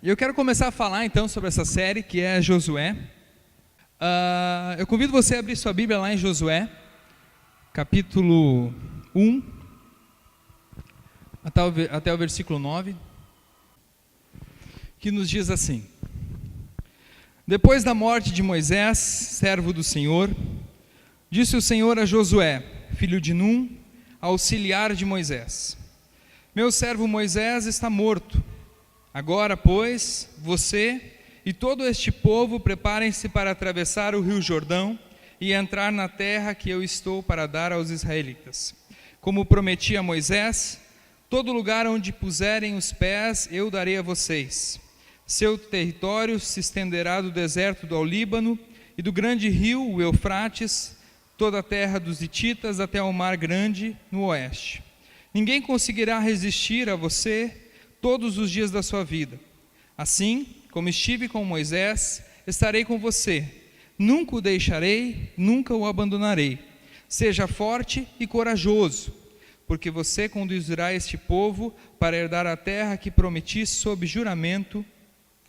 Eu quero começar a falar então sobre essa série que é Josué. Eu convido você a abrir sua Bíblia lá em Josué, capítulo 1, até o versículo 9, que nos diz assim: Depois da morte de Moisés, servo do Senhor, disse o Senhor a Josué, filho de Num, auxiliar de Moisés: Meu servo Moisés está morto. Agora, pois, você e todo este povo preparem-se para atravessar o rio Jordão e entrar na terra que eu estou para dar aos israelitas. Como prometi a Moisés, todo lugar onde puserem os pés eu darei a vocês. Seu território se estenderá do deserto do Líbano e do grande rio, o Eufrates, toda a terra dos hititas até o mar grande no oeste. Ninguém conseguirá resistir a você todos os dias da sua vida. Assim como estive com Moisés, estarei com você. Nunca o deixarei, nunca o abandonarei. Seja forte e corajoso, porque você conduzirá este povo para herdar a terra que prometi sob juramento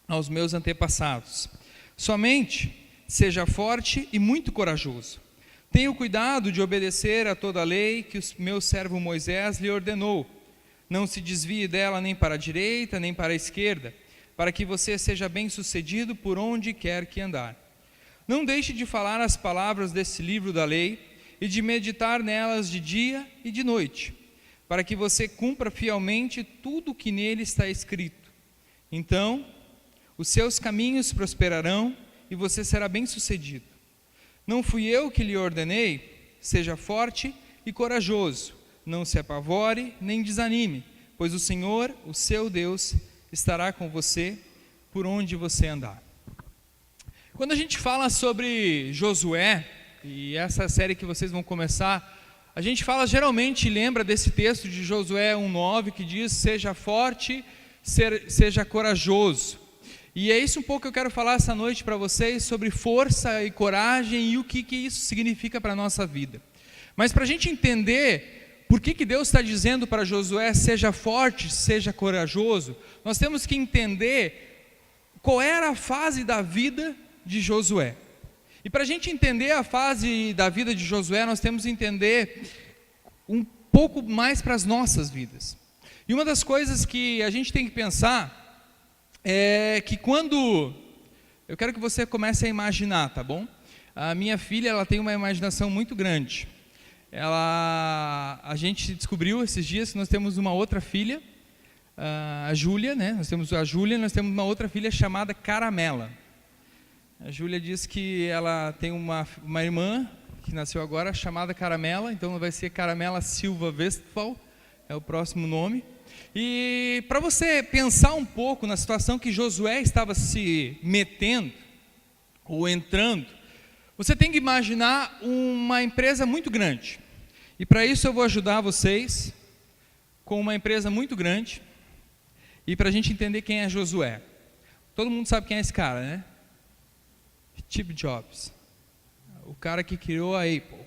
aos meus antepassados. Somente seja forte e muito corajoso. Tenha cuidado de obedecer a toda a lei que o meu servo Moisés lhe ordenou. Não se desvie dela nem para a direita, nem para a esquerda, para que você seja bem-sucedido por onde quer que andar. Não deixe de falar as palavras desse livro da lei e de meditar nelas de dia e de noite, para que você cumpra fielmente tudo o que nele está escrito. Então, os seus caminhos prosperarão e você será bem-sucedido. Não fui eu que lhe ordenei? Seja forte e corajoso. Não se apavore nem desanime, pois o Senhor, o seu Deus, estará com você por onde você andar. Quando a gente fala sobre Josué, e essa série que vocês vão começar, a gente fala geralmente, lembra desse texto de Josué 1,9, que diz: seja forte, seja corajoso. E é isso um pouco que eu quero falar essa noite para vocês, sobre força e coragem e o que isso significa para a nossa vida. Mas para a gente entender por que Deus está dizendo para Josué: seja forte, seja corajoso, nós temos que entender qual era a fase da vida de Josué. E para a gente entender a fase da vida de Josué, nós temos que entender um pouco mais para as nossas vidas. E uma das coisas que a gente tem que pensar é que quando... Eu quero que você comece a imaginar, tá bom? A minha filha, ela tem uma imaginação muito grande. A gente descobriu esses dias que nós temos uma outra filha, a Júlia, né? Nós temos uma outra filha chamada Caramela. A Júlia diz que ela tem uma irmã que nasceu agora chamada Caramela, então vai ser Caramela Silva Westphal, é o próximo nome. E para você pensar um pouco na situação que Josué estava se metendo, ou entrando, você tem que imaginar uma empresa muito grande. E para isso eu vou ajudar vocês com uma empresa muito grande, e para a gente entender quem é Josué. Todo mundo sabe quem é esse cara, né? Steve Jobs, o cara que criou a Apple.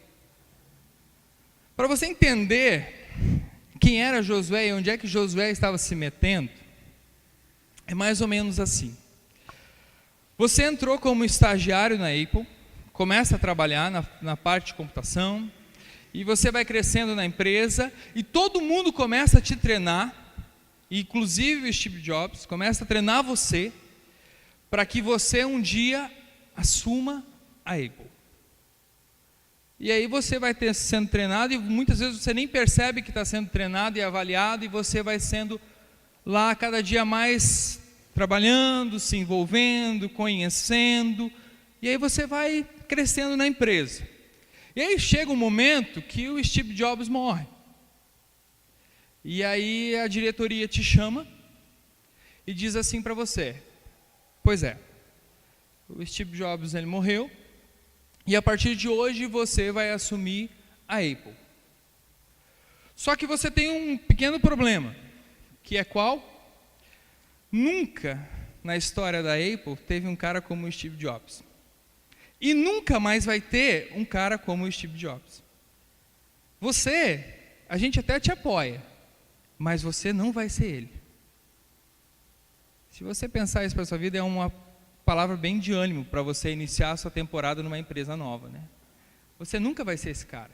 Para você entender quem era Josué e onde é que Josué estava se metendo, é mais ou menos assim. Você entrou como estagiário na Apple, começa a trabalhar na parte de computação, e você vai crescendo na empresa, e todo mundo começa a te treinar, inclusive o Steve Jobs, começa a treinar você, para que você um dia assuma a Apple. E aí você vai sendo treinado, e muitas vezes você nem percebe que está sendo treinado e avaliado, e você vai sendo lá cada dia mais trabalhando, se envolvendo, conhecendo, e aí você vai crescendo na empresa. E aí chega um momento que o Steve Jobs morre. E aí a diretoria te chama e diz assim para você: pois é, o Steve Jobs ele morreu, e a partir de hoje você vai assumir a Apple. Só que você tem um pequeno problema, que é qual? Nunca na história da Apple teve um cara como o Steve Jobs. E nunca mais vai ter um cara como o Steve Jobs. A gente até te apoia, mas você não vai ser ele. Se você pensar isso para a sua vida, é uma palavra bem de ânimo para você iniciar a sua temporada numa empresa nova, né? Você nunca vai ser esse cara.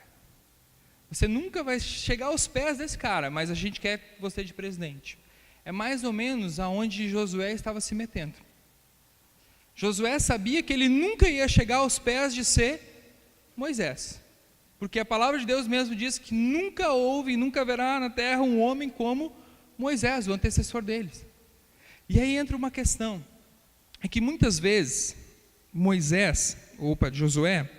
Você nunca vai chegar aos pés desse cara, mas a gente quer você de presidente. É mais ou menos aonde Josué estava se metendo. Josué sabia que ele nunca ia chegar aos pés de ser Moisés. Porque a palavra de Deus mesmo diz que nunca houve e nunca haverá na terra um homem como Moisés, o antecessor deles. E aí entra uma questão, é que muitas vezes Josué,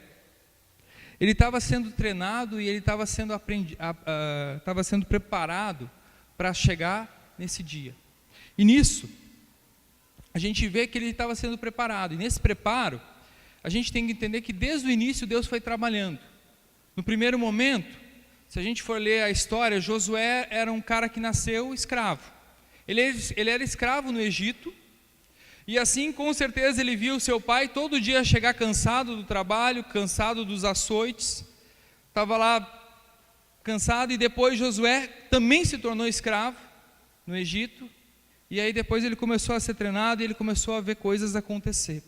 ele estava sendo treinado e ele estava sendo preparado para chegar nesse dia. E nisso, a gente vê que ele estava sendo preparado. E nesse preparo, a gente tem que entender que desde o início Deus foi trabalhando. No primeiro momento, se a gente for ler a história, Josué era um cara que nasceu escravo. Ele era escravo no Egito. E assim, com certeza, ele viu seu pai todo dia chegar cansado do trabalho, cansado dos açoites. Estava lá cansado, e depois Josué também se tornou escravo no Egito. E aí depois ele começou a ser treinado e ele começou a ver coisas acontecer.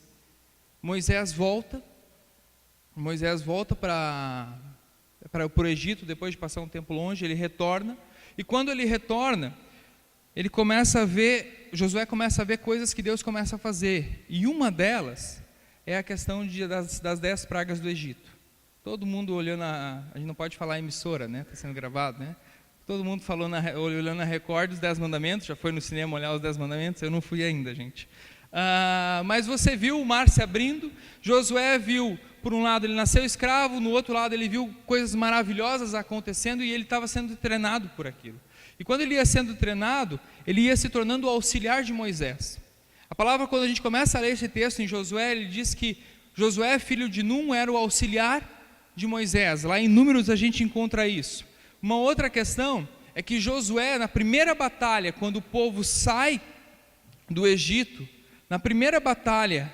Moisés volta para o Egito, depois de passar um tempo longe, ele retorna. E quando ele retorna, Josué começa a ver coisas que Deus começa a fazer. E uma delas é a questão das 10 pragas do Egito. Todo mundo olhando, a gente não pode falar emissora, né? Está sendo gravado, né? Todo mundo olhando na Record os 10 mandamentos, já foi no cinema olhar os 10 mandamentos, eu não fui ainda, gente. Mas você viu o mar se abrindo, Josué viu, por um lado ele nasceu escravo, no outro lado ele viu coisas maravilhosas acontecendo e ele estava sendo treinado por aquilo. E quando ele ia sendo treinado, ele ia se tornando o auxiliar de Moisés. A palavra, quando a gente começa a ler esse texto em Josué, ele diz que Josué, filho de Num, era o auxiliar de Moisés. Lá em Números a gente encontra isso. Uma outra questão é que Josué, na primeira batalha, quando o povo sai do Egito, na primeira batalha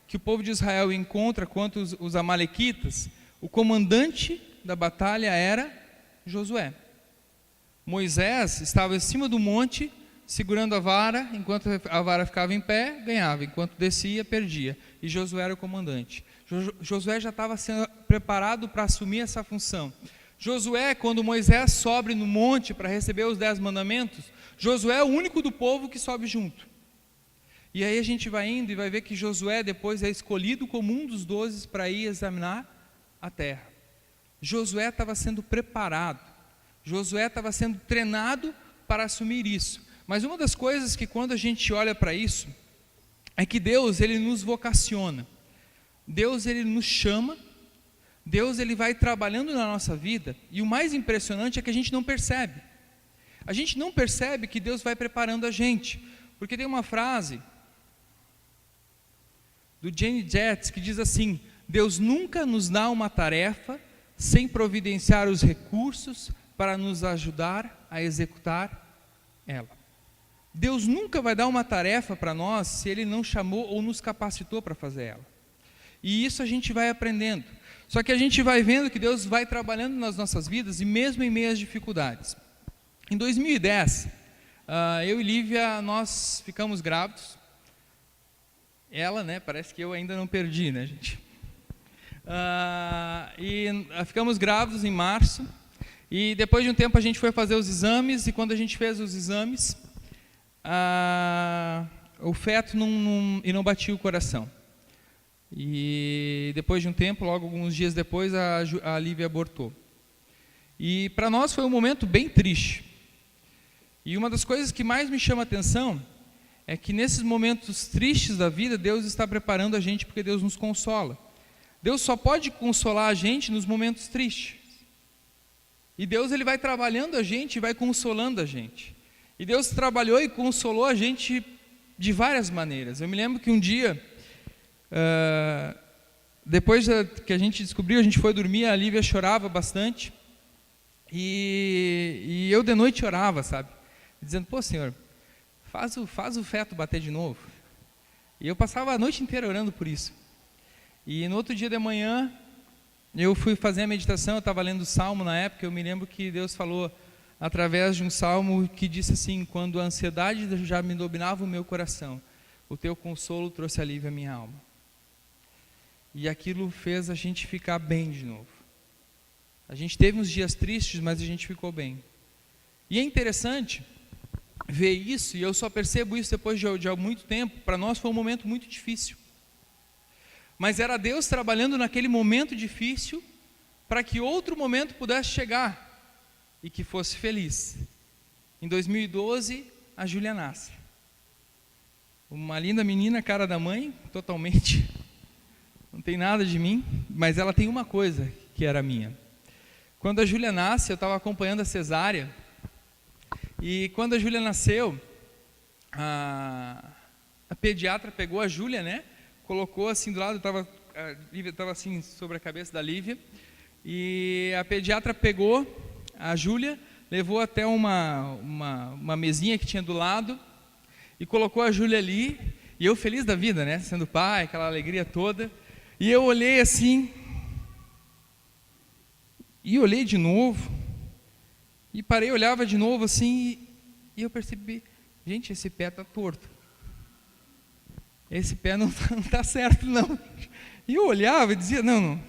que o povo de Israel encontra contra os amalequitas, o comandante da batalha era Josué. Moisés estava em cima do monte, segurando a vara, enquanto a vara ficava em pé, ganhava, enquanto descia, perdia. E Josué era o comandante. Josué já estava sendo preparado para assumir essa função. Josué, quando Moisés sobe no monte para receber os 10 mandamentos, Josué é o único do povo que sobe junto. E aí a gente vai indo e vai ver que Josué depois é escolhido como um dos 12 para ir examinar a terra. Josué estava sendo preparado, Josué estava sendo treinado para assumir isso. Mas uma das coisas que quando a gente olha para isso, é que Deus, Ele nos vocaciona. Deus, Ele nos chama. Deus, Ele vai trabalhando na nossa vida, e o mais impressionante é que a gente não percebe. A gente não percebe que Deus vai preparando a gente, porque tem uma frase do Jane Jett que diz assim: Deus nunca nos dá uma tarefa sem providenciar os recursos para nos ajudar a executar ela. Deus nunca vai dar uma tarefa para nós se Ele não chamou ou nos capacitou para fazer ela. E isso a gente vai aprendendo. Só que a gente vai vendo que Deus vai trabalhando nas nossas vidas, e mesmo em meio às dificuldades. Em 2010, eu e Lívia, nós ficamos grávidos. Ela, né, parece que eu ainda não perdi, né, gente? Ficamos grávidos em março, e depois de um tempo a gente foi fazer os exames, e quando a gente fez os exames, o feto não batia o coração. E depois de um tempo, logo alguns dias depois, a Lívia abortou. E para nós foi um momento bem triste. E uma das coisas que mais me chama a atenção é que nesses momentos tristes da vida, Deus está preparando a gente, porque Deus nos consola. Deus só pode consolar a gente nos momentos tristes. E Deus, Ele vai trabalhando a gente e vai consolando a gente. E Deus trabalhou e consolou a gente de várias maneiras. Eu me lembro que um dia, depois que a gente descobriu, a gente foi dormir, a Lívia chorava bastante, e eu de noite orava, sabe, dizendo: pô, Senhor, faz o feto bater de novo. E eu passava a noite inteira orando por isso. E no outro dia de manhã, eu fui fazer a meditação, eu estava lendo o Salmo na época, eu me lembro que Deus falou: através de um salmo que disse assim: quando a ansiedade já me dominava o meu coração, o teu consolo trouxe alívio à minha alma. E aquilo fez a gente ficar bem de novo. A gente teve uns dias tristes, mas a gente ficou bem. E é interessante ver isso, e eu só percebo isso depois de muito tempo. Para nós foi um momento muito difícil. Mas era Deus trabalhando naquele momento difícil para que outro momento pudesse chegar e que fosse feliz. Em 2012, a Júlia nasce. Uma linda menina, cara da mãe, totalmente. Não tem nada de mim, mas ela tem uma coisa que era minha. Quando a Júlia nasce, eu estava acompanhando a cesárea, e quando a Júlia nasceu, a pediatra pegou a Júlia, né? Colocou assim do lado, a Lívia estava assim sobre a cabeça da Lívia, e a pediatra pegou a Júlia, levou até uma mesinha que tinha do lado, e colocou a Júlia ali, e eu feliz da vida, né? Sendo pai, aquela alegria toda, e eu olhei assim, e olhei de novo, e parei, olhava de novo assim, e eu percebi, gente, esse pé está torto. Esse pé não está certo, não. E eu olhava e dizia, não,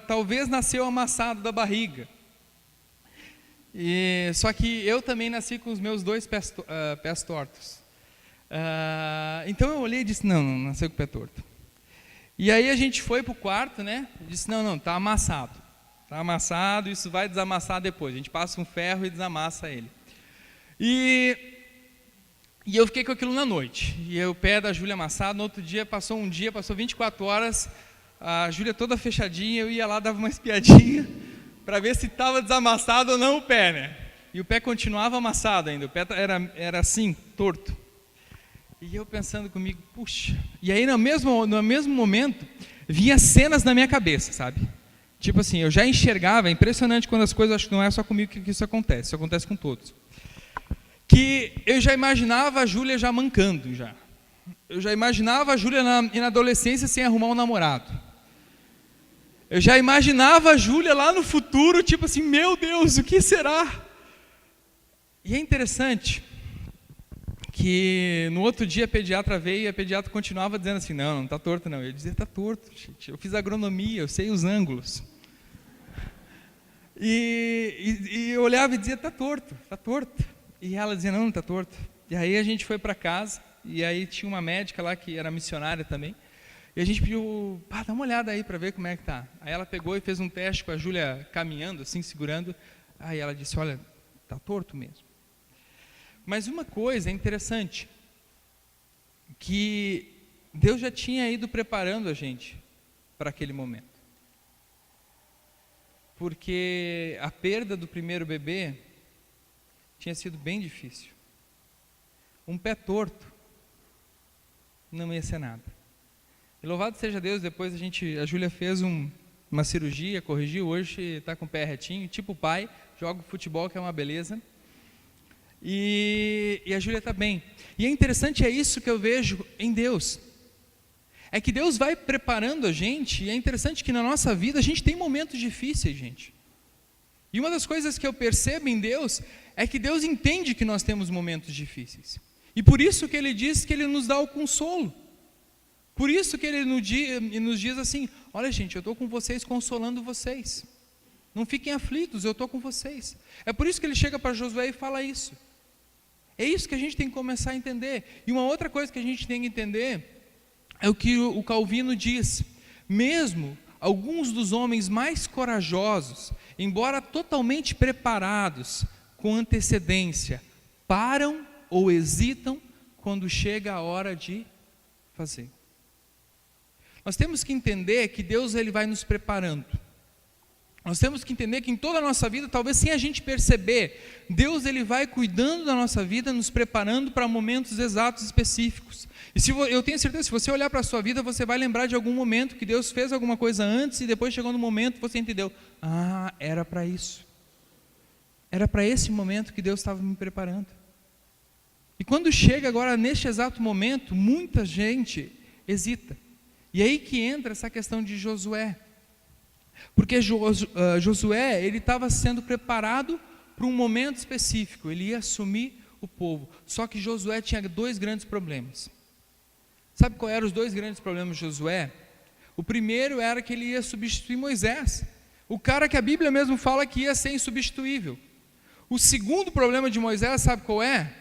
talvez nasceu amassado da barriga. Só que eu também nasci com os meus 2 pés tortos. Então eu olhei e disse, não, nasceu com o pé torto. E aí a gente foi para o quarto, né? Disse, não, está amassado. Está amassado, isso vai desamassar depois. A gente passa um ferro e desamassa ele. E eu fiquei com aquilo na noite. E o pé da Júlia amassado, no outro dia, passou 24 horas, a Júlia toda fechadinha, eu ia lá, dava uma espiadinha, para ver se estava desamassado ou não o pé, né? E o pé continuava amassado ainda, o pé era assim, torto. E eu pensando comigo, puxa. E aí no mesmo momento, vinha cenas na minha cabeça, sabe? Tipo assim, eu já enxergava, é impressionante quando as coisas, acho que não é só comigo que isso acontece com todos. Que eu já imaginava a Júlia já mancando, já. Eu já imaginava a Júlia na adolescência sem arrumar um namorado. Eu já imaginava a Júlia lá no futuro, tipo assim, meu Deus, o que será? E é interessante que no outro dia a pediatra veio e a pediatra continuava dizendo assim, não está torto não. Eu dizia, está torto, gente. Eu fiz agronomia, eu sei os ângulos. E eu olhava e dizia, está torto. E ela dizia, não está torto. E aí a gente foi para casa, e aí tinha uma médica lá que era missionária também, e a gente pediu, dá uma olhada aí para ver como é que está. Aí ela pegou e fez um teste com a Júlia caminhando, assim, segurando. Aí ela disse, olha, está torto mesmo. Mas uma coisa interessante, que Deus já tinha ido preparando a gente para aquele momento. Porque a perda do primeiro bebê tinha sido bem difícil. Um pé torto não ia ser nada. E louvado seja Deus, depois a Júlia fez uma cirurgia, corrigiu, hoje está com o pé retinho, tipo o pai, joga futebol, que é uma beleza. E a Júlia está bem. E é interessante, é isso que eu vejo em Deus. É que Deus vai preparando a gente, e é interessante que na nossa vida a gente tem momentos difíceis, gente. E uma das coisas que eu percebo em Deus é que Deus entende que nós temos momentos difíceis. E por isso que Ele diz que Ele nos dá o consolo. Por isso que Ele nos diz assim, olha gente, eu estou com vocês, consolando vocês. Não fiquem aflitos, eu estou com vocês. É por isso que Ele chega para Josué e fala isso. É isso que a gente tem que começar a entender. E uma outra coisa que a gente tem que entender é o que o Calvino diz. Mesmo alguns dos homens mais corajosos, embora totalmente preparados, com antecedência, param ou hesitam quando chega a hora de fazer. Nós temos que entender que Deus ele vai nos preparando. Nós temos que entender que em toda a nossa vida, talvez sem a gente perceber, Deus ele vai cuidando da nossa vida, nos preparando para momentos exatos, específicos. E eu tenho certeza, se você olhar para a sua vida, você vai lembrar de algum momento que Deus fez alguma coisa antes e depois chegou no momento você entendeu, era para isso. Era para esse momento que Deus estava me preparando. E quando chega agora neste exato momento, muita gente hesita. E aí que entra essa questão de Josué. Porque Josué, ele estava sendo preparado para um momento específico, ele ia assumir o povo. Só que Josué tinha dois grandes problemas. Sabe qual eram os dois grandes problemas de Josué? O primeiro era que ele ia substituir Moisés, o cara que a Bíblia mesmo fala que ia ser insubstituível. O segundo problema de Moisés, sabe qual é?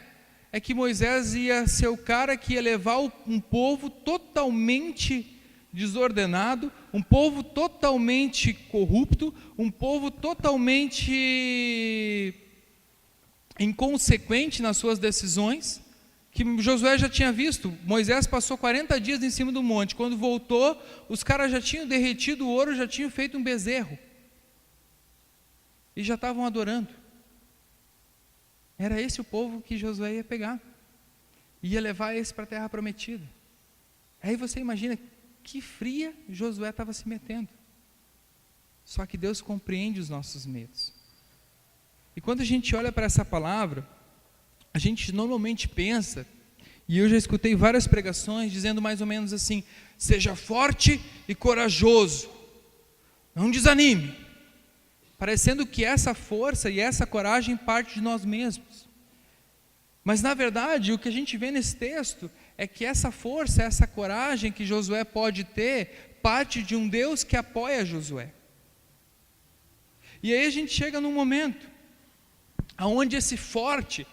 É que Moisés ia ser o cara que ia levar um povo totalmente desordenado, um povo totalmente corrupto, um povo totalmente inconsequente nas suas decisões, que Josué já tinha visto. Moisés passou 40 dias em cima do monte, quando voltou, os caras já tinham derretido o ouro, já tinham feito um bezerro, e já estavam adorando. Era esse o povo que Josué ia pegar, ia levar esse para a terra prometida. Aí você imagina que fria Josué estava se metendo. Só que Deus compreende os nossos medos. E quando a gente olha para essa palavra, a gente normalmente pensa, e eu já escutei várias pregações dizendo mais ou menos assim: seja forte e corajoso, não desanime. Parecendo que essa força e essa coragem parte de nós mesmos. Mas na verdade, o que a gente vê nesse texto é que essa força, essa coragem que Josué pode ter, parte de um Deus que apoia Josué. E aí a gente chega num momento aonde esse forte,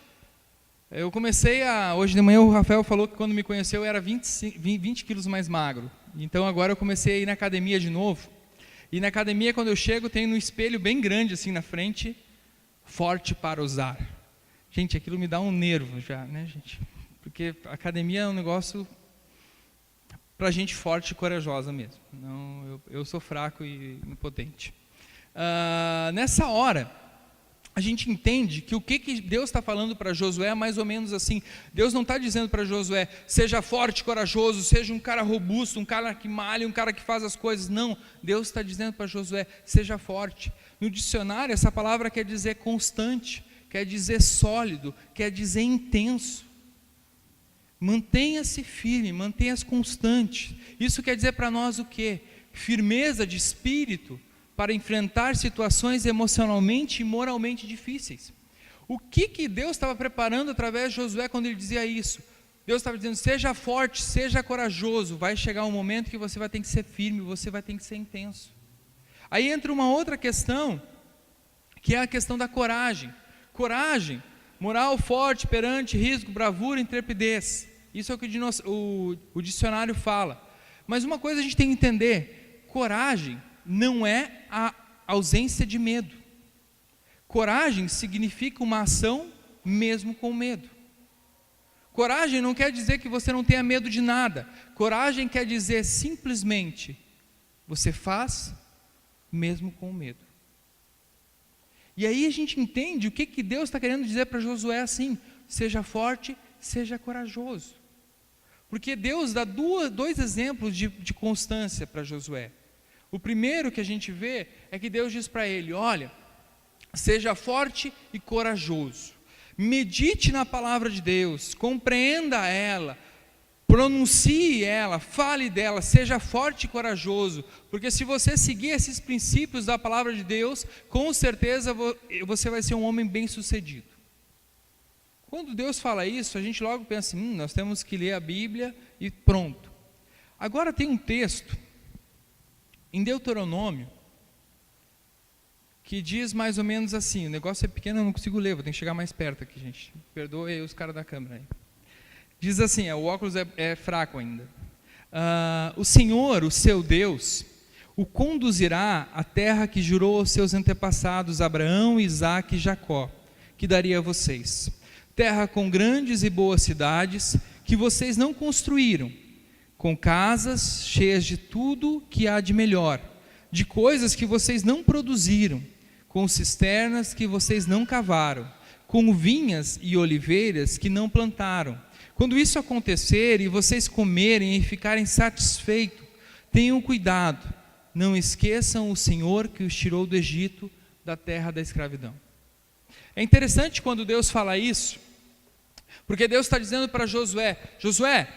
hoje de manhã o Rafael falou que quando me conheceu eu era 20 quilos mais magro. Então agora eu comecei a ir na academia de novo. E na academia, quando eu chego, tem um espelho bem grande assim na frente, forte para usar. Gente, aquilo me dá um nervo já, né, gente? Porque a academia é um negócio para gente forte e corajosa mesmo. Não, eu sou fraco e impotente. Nessa hora, a gente entende que o que Deus está falando para Josué é mais ou menos assim. Deus não está dizendo para Josué: seja forte, corajoso, seja um cara robusto, um cara que malha, um cara que faz as coisas. Não, Deus está dizendo para Josué: seja forte. No dicionário, essa palavra quer dizer constante, quer dizer sólido, quer dizer intenso. Mantenha-se firme, mantenha-se constante. Isso quer dizer para nós o quê? Firmeza de espírito, para enfrentar situações emocionalmente e moralmente difíceis. O que Deus estava preparando através de Josué quando ele dizia isso? Deus estava dizendo: seja forte, seja corajoso, vai chegar um momento que você vai ter que ser firme, você vai ter que ser intenso. Aí entra uma outra questão, que é a questão da coragem. Coragem, moral forte perante risco, bravura, intrepidez. Isso é o que o dicionário fala. Mas uma coisa a gente tem que entender: coragem não é a ausência de medo. Coragem significa uma ação mesmo com medo. Coragem não quer dizer que você não tenha medo de nada. Coragem quer dizer simplesmente: você faz mesmo com medo. E aí a gente entende o que Deus está querendo dizer para Josué assim: seja forte, seja corajoso. Porque Deus dá dois exemplos de constância para Josué. O primeiro que a gente vê é que Deus diz para ele: olha, seja forte e corajoso, medite na palavra de Deus, compreenda ela, pronuncie ela, fale dela, seja forte e corajoso, porque se você seguir esses princípios da palavra de Deus, com certeza você vai ser um homem bem-sucedido. Quando Deus fala isso, a gente logo pensa assim: nós temos que ler a Bíblia e pronto. Agora tem um texto em Deuteronômio que diz mais ou menos assim, o negócio é pequeno, eu não consigo ler, vou ter que chegar mais perto aqui, gente. Perdoe aí os caras da câmera aí. Diz assim, o óculos é fraco ainda. O Senhor, o seu Deus, o conduzirá à terra que jurou aos seus antepassados, Abraão, Isaque e Jacó, que daria a vocês. Terra com grandes e boas cidades, que vocês não construíram, com casas cheias de tudo que há de melhor, de coisas que vocês não produziram, com cisternas que vocês não cavaram, com vinhas e oliveiras que não plantaram. Quando isso acontecer e vocês comerem e ficarem satisfeitos, tenham cuidado, não esqueçam o Senhor que os tirou do Egito, da terra da escravidão. É interessante quando Deus fala isso, porque Deus está dizendo para Josué: Josué,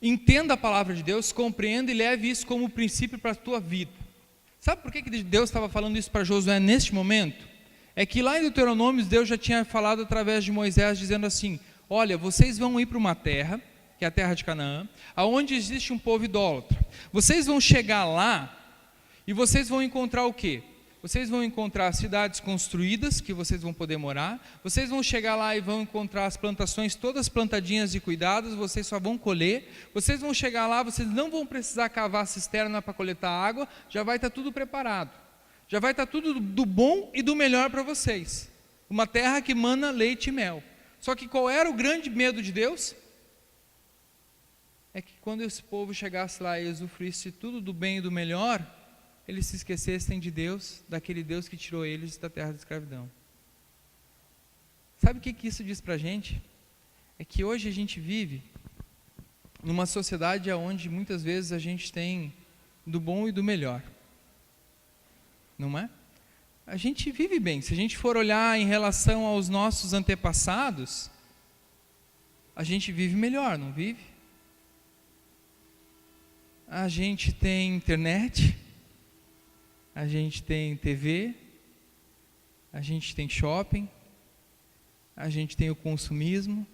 entenda a palavra de Deus, compreenda e leve isso como princípio para a tua vida. Sabe por que Deus estava falando isso para Josué neste momento? é que lá em Deuteronômio, Deus já tinha falado através de Moisés, dizendo assim: olha, vocês vão ir para uma terra, que é a terra de Canaã, aonde existe um povo idólatra. Vocês vão chegar lá e vocês vão encontrar o quê? Vocês vão encontrar cidades construídas, que vocês vão poder morar. Vocês vão chegar lá e vão encontrar as plantações todas plantadinhas e cuidadas, vocês só vão colher. Vocês vão chegar lá, vocês não vão precisar cavar cisterna para coletar água, já vai estar tudo preparado. Já vai estar tudo do bom e do melhor para vocês. Uma terra que mana leite e mel. Só que qual era o grande medo de Deus? É que quando esse povo chegasse lá e usufruísse tudo do bem e do melhor, eles se esquecessem de Deus, daquele Deus que tirou eles da terra da escravidão. Sabe o que isso diz para a gente? É que hoje a gente vive numa sociedade onde muitas vezes a gente tem do bom e do melhor. Não é? A gente vive bem. Se a gente for olhar em relação aos nossos antepassados, a gente vive melhor, não vive? A gente tem internet, a gente tem TV, a gente tem shopping, a gente tem o consumismo,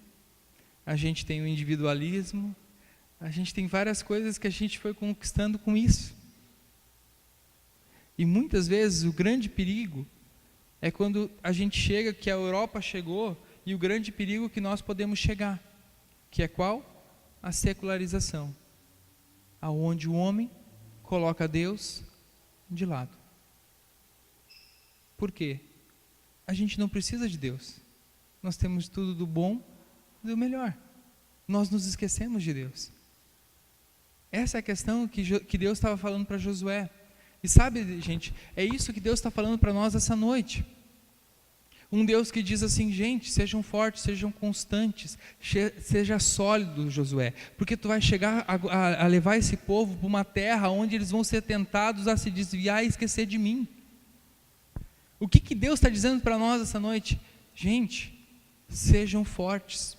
a gente tem o individualismo, a gente tem várias coisas que a gente foi conquistando com isso. E muitas vezes o grande perigo é quando a gente chega, que a Europa chegou, e o grande perigo que nós podemos chegar, que é qual? A secularização, aonde o homem coloca Deus de lado. Por quê? A gente não precisa de Deus. Nós temos tudo do bom e do melhor. Nós nos esquecemos de Deus. Essa é a questão que Deus estava falando para Josué. E sabe, gente, é isso que Deus está falando para nós essa noite. Um Deus que diz assim: gente, sejam fortes, sejam constantes, seja sólido, Josué, porque tu vai chegar a levar esse povo para uma terra onde eles vão ser tentados a se desviar e esquecer de mim. O que Deus está dizendo para nós essa noite? Gente, sejam fortes,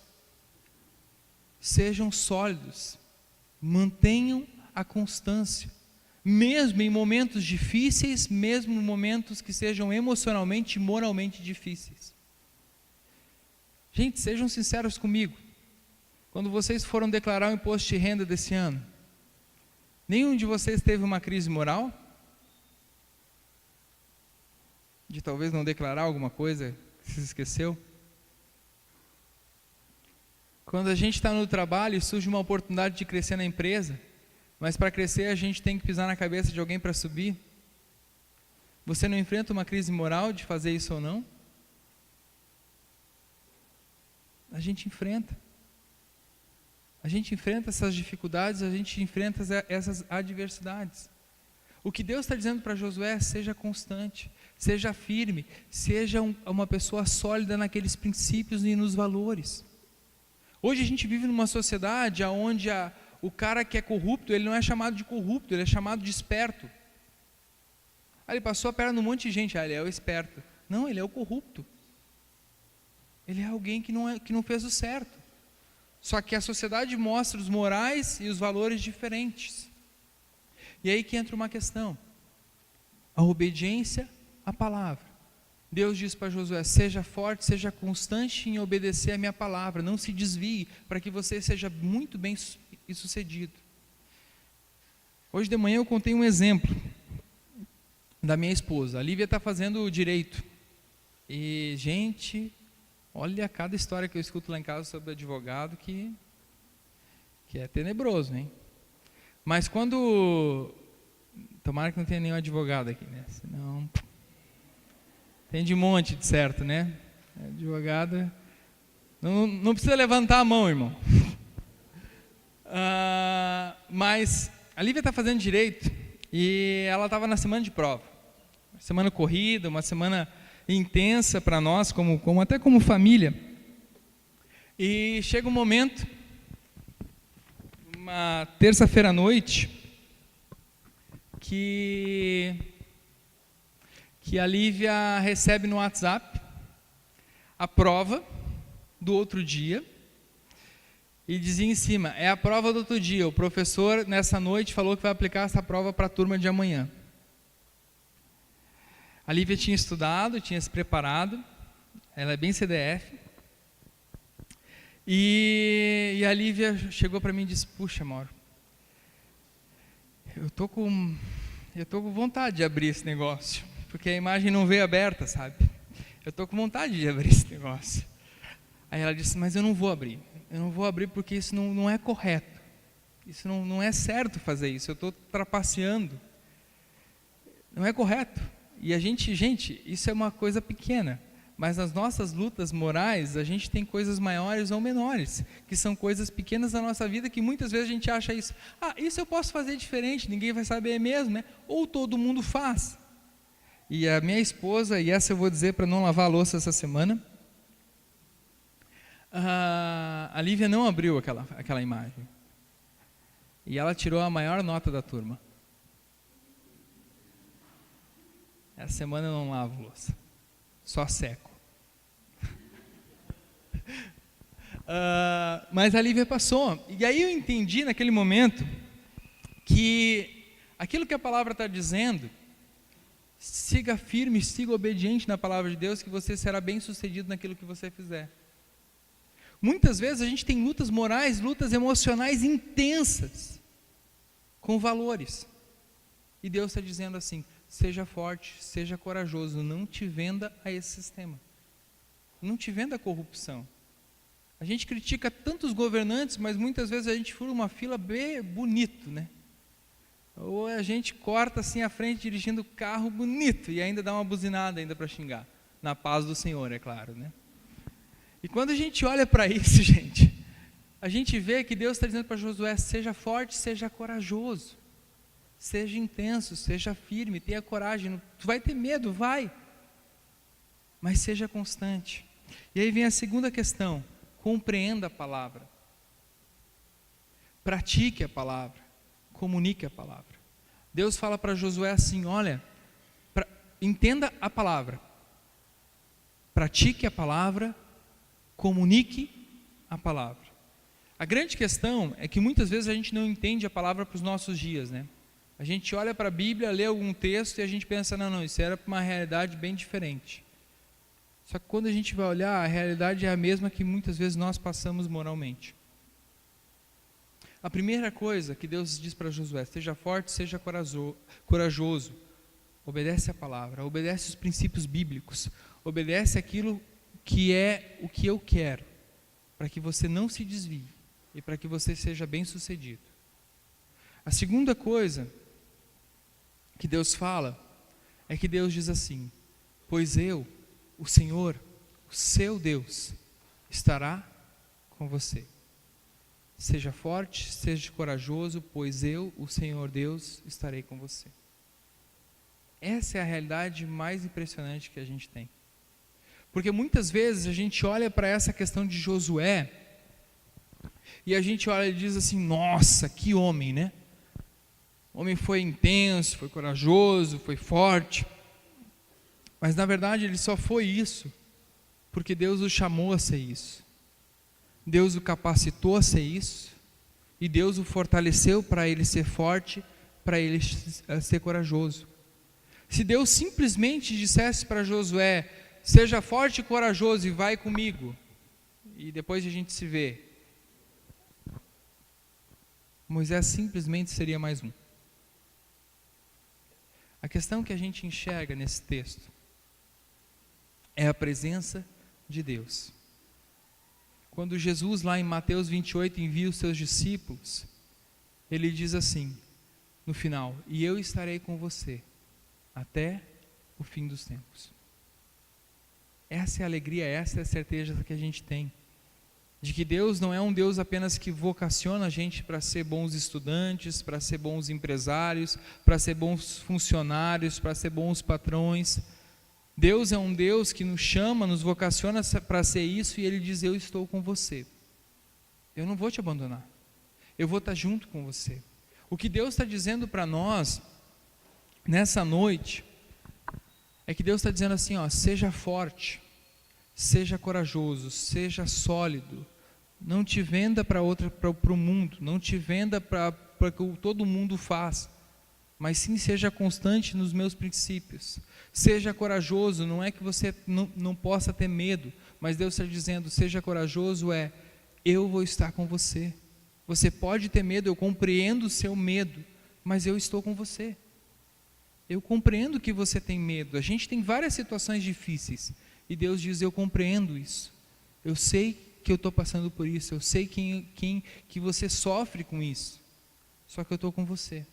sejam sólidos, mantenham a constância, mesmo em momentos difíceis, mesmo em momentos que sejam emocionalmente e moralmente difíceis. Gente, sejam sinceros comigo. Quando vocês foram declarar o imposto de renda desse ano, nenhum de vocês teve uma crise moral? De talvez não declarar alguma coisa que se esqueceu? Quando a gente está no trabalho e surge uma oportunidade de crescer na empresa, mas para crescer a gente tem que pisar na cabeça de alguém para subir, você não enfrenta uma crise moral de fazer isso ou não? A gente enfrenta. A gente enfrenta essas dificuldades, a gente enfrenta essas adversidades. O que Deus está dizendo para Josué é: seja constante, seja firme, seja uma pessoa sólida naqueles princípios e nos valores. Hoje a gente vive numa sociedade onde o cara que é corrupto, ele não é chamado de corrupto, ele é chamado de esperto. Ele passou a perna num monte de gente, ele é o esperto. Não, ele é o corrupto. Ele é alguém que não fez o certo. Só que a sociedade mostra os morais e os valores diferentes. E aí que entra uma questão: a obediência à palavra. Deus diz para Josué: seja forte, seja constante em obedecer a minha palavra, não se desvie, para que você seja muito bem sucedido. Hoje de manhã eu contei um exemplo da minha esposa. A Lívia está fazendo direito. E, gente, olha cada história que eu escuto lá em casa sobre advogado que é tenebroso, hein? Mas quando... Tomara que não tenha nenhum advogado aqui, né? Senão... Tem de monte, de certo, né? Advogado... Não precisa levantar a mão, irmão. Mas a Lívia está fazendo direito e ela estava na semana de prova. Uma semana corrida, uma semana intensa para nós, até como família. E chega um momento, uma terça-feira à noite, que a Lívia recebe no WhatsApp a prova do outro dia e dizia em cima: é a prova do outro dia, o professor nessa noite falou que vai aplicar essa prova para a turma de amanhã. A Lívia tinha estudado, tinha se preparado, ela é bem CDF, e a Lívia chegou para mim e disse: puxa, Mauro, eu tô com vontade de abrir esse negócio, porque a imagem não veio aberta, sabe? Eu tô com vontade de abrir esse negócio. Aí ela disse: mas eu não vou abrir porque isso não é correto, isso não é certo fazer isso, eu estou trapaceando, não é correto. E gente, isso é uma coisa pequena, mas nas nossas lutas morais, a gente tem coisas maiores ou menores, que são coisas pequenas na nossa vida, que muitas vezes a gente acha isso, isso eu posso fazer diferente, ninguém vai saber mesmo, né? Ou todo mundo faz. E a minha esposa, e essa eu vou dizer para não lavar a louça essa semana, a Lívia não abriu aquela imagem, e ela tirou a maior nota da turma. Essa semana eu não lavo louça, só seco. Mas a Lívia passou, e aí eu entendi naquele momento que aquilo que a palavra está dizendo, siga firme, siga obediente na palavra de Deus, que você será bem sucedido naquilo que você fizer. Muitas vezes a gente tem lutas morais, lutas emocionais intensas, com valores, e Deus está dizendo assim: seja forte, seja corajoso, não te venda a esse sistema, não te venda a corrupção. A gente critica tantos governantes, mas muitas vezes a gente fura uma fila bem bonito, né? Ou a gente corta assim a frente dirigindo o carro bonito e ainda dá uma buzinada ainda para xingar, na paz do Senhor, é claro, né? E quando a gente olha para isso, gente, a gente vê que Deus está dizendo para Josué: seja forte, seja corajoso, seja intenso, seja firme, tenha coragem. Tu vai ter medo, vai, mas seja constante. E aí vem a segunda questão: compreenda a palavra, pratique a palavra, comunique a palavra. Deus fala para Josué assim: olha, entenda a palavra, pratique a palavra, comunique a palavra. A grande questão é que muitas vezes a gente não entende a palavra para os nossos dias, né? A gente olha para a Bíblia, lê algum texto e a gente pensa: não, isso era para uma realidade bem diferente. Só que quando a gente vai olhar, a realidade é a mesma que muitas vezes nós passamos moralmente. A primeira coisa que Deus diz para Josué: seja forte, seja corajoso, obedece a palavra, obedece os princípios bíblicos, obedece aquilo que é o que eu quero, para que você não se desvie e para que você seja bem sucedido. A segunda coisa que Deus fala é que Deus diz assim: pois eu, o Senhor, o seu Deus, estará com você. Seja forte, seja corajoso, pois eu, o Senhor Deus, estarei com você. Essa é a realidade mais impressionante que a gente tem. Porque muitas vezes a gente olha para essa questão de Josué e a gente olha e diz assim: nossa, que homem, né? O homem foi intenso, foi corajoso, foi forte. Mas na verdade ele só foi isso porque Deus o chamou a ser isso. Deus o capacitou a ser isso, e Deus o fortaleceu para ele ser forte, para ele ser corajoso. Se Deus simplesmente dissesse para Josué: seja forte e corajoso e vai comigo, e depois a gente se vê, Moisés simplesmente seria mais um. A questão que a gente enxerga nesse texto é a presença de Deus. Quando Jesus, lá em Mateus 28, envia os seus discípulos, ele diz assim, no final: e eu estarei com você até o fim dos tempos. Essa é a alegria, essa é a certeza que a gente tem, de que Deus não é um Deus apenas que vocaciona a gente para ser bons estudantes, para ser bons empresários, para ser bons funcionários, para ser bons patrões. Deus é um Deus que nos chama, nos vocaciona para ser isso, e Ele diz: eu estou com você, eu não vou te abandonar, eu vou estar junto com você. O que Deus está dizendo para nós nessa noite é que Deus está dizendo assim: seja forte, seja corajoso, seja sólido, não te venda para o mundo, não te venda para o que todo mundo faz, mas sim seja constante nos meus princípios. Seja corajoso, não é que você não possa ter medo, mas Deus está dizendo, seja corajoso eu vou estar com você. Você pode ter medo, eu compreendo o seu medo, mas eu estou com você. Eu compreendo que você tem medo. A gente tem várias situações difíceis, e Deus diz, eu compreendo isso. Eu sei que eu estou passando por isso, eu sei que você sofre com isso, só que eu estou com você.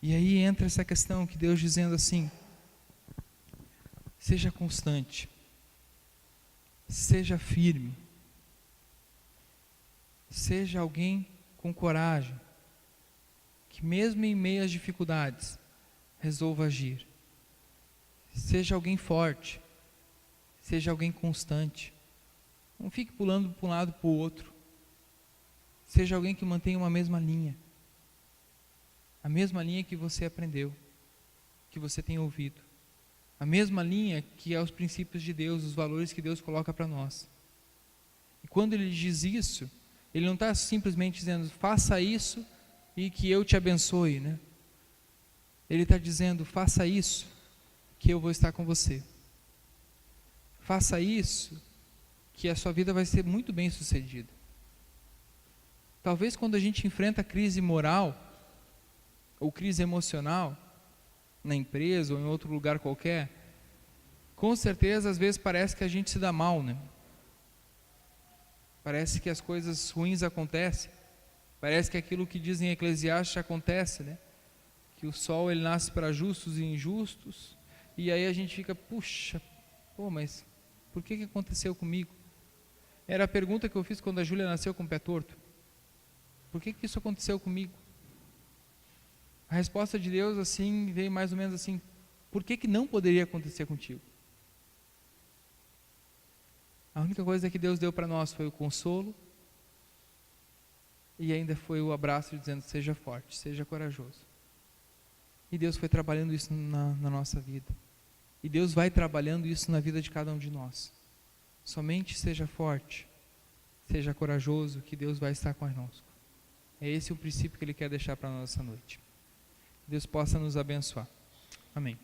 E aí entra essa questão que Deus dizendo assim, seja constante, seja firme, seja alguém com coragem, que mesmo em meio às dificuldades, resolva agir. Seja alguém forte, seja alguém constante. Não fique pulando para um lado para o outro. Seja alguém que mantenha uma mesma linha. A mesma linha que você aprendeu, que você tem ouvido. A mesma linha que é os princípios de Deus, os valores que Deus coloca para nós. E quando Ele diz isso, Ele não está simplesmente dizendo, faça isso e que eu te abençoe, né? Ele está dizendo, faça isso, que eu vou estar com você. Faça isso, que a sua vida vai ser muito bem sucedida. Talvez quando a gente enfrenta crise moral, ou crise emocional, na empresa ou em outro lugar qualquer, com certeza às vezes parece que a gente se dá mal, né? Parece que as coisas ruins acontecem, parece que aquilo que dizem em Eclesiastes acontece, né? Que o sol ele nasce para justos e injustos, e aí a gente fica, puxa, mas por que aconteceu comigo? Era a pergunta que eu fiz quando a Júlia nasceu com o pé torto. Por que isso aconteceu comigo? A resposta de Deus assim veio mais ou menos assim, por que não poderia acontecer contigo? A única coisa que Deus deu para nós foi o consolo e ainda foi o abraço dizendo, seja forte, seja corajoso. E Deus foi trabalhando isso na nossa vida. E Deus vai trabalhando isso na vida de cada um de nós. Somente seja forte, seja corajoso, que Deus vai estar conosco. É esse o princípio que Ele quer deixar para nós essa noite. Que Deus possa nos abençoar. Amém.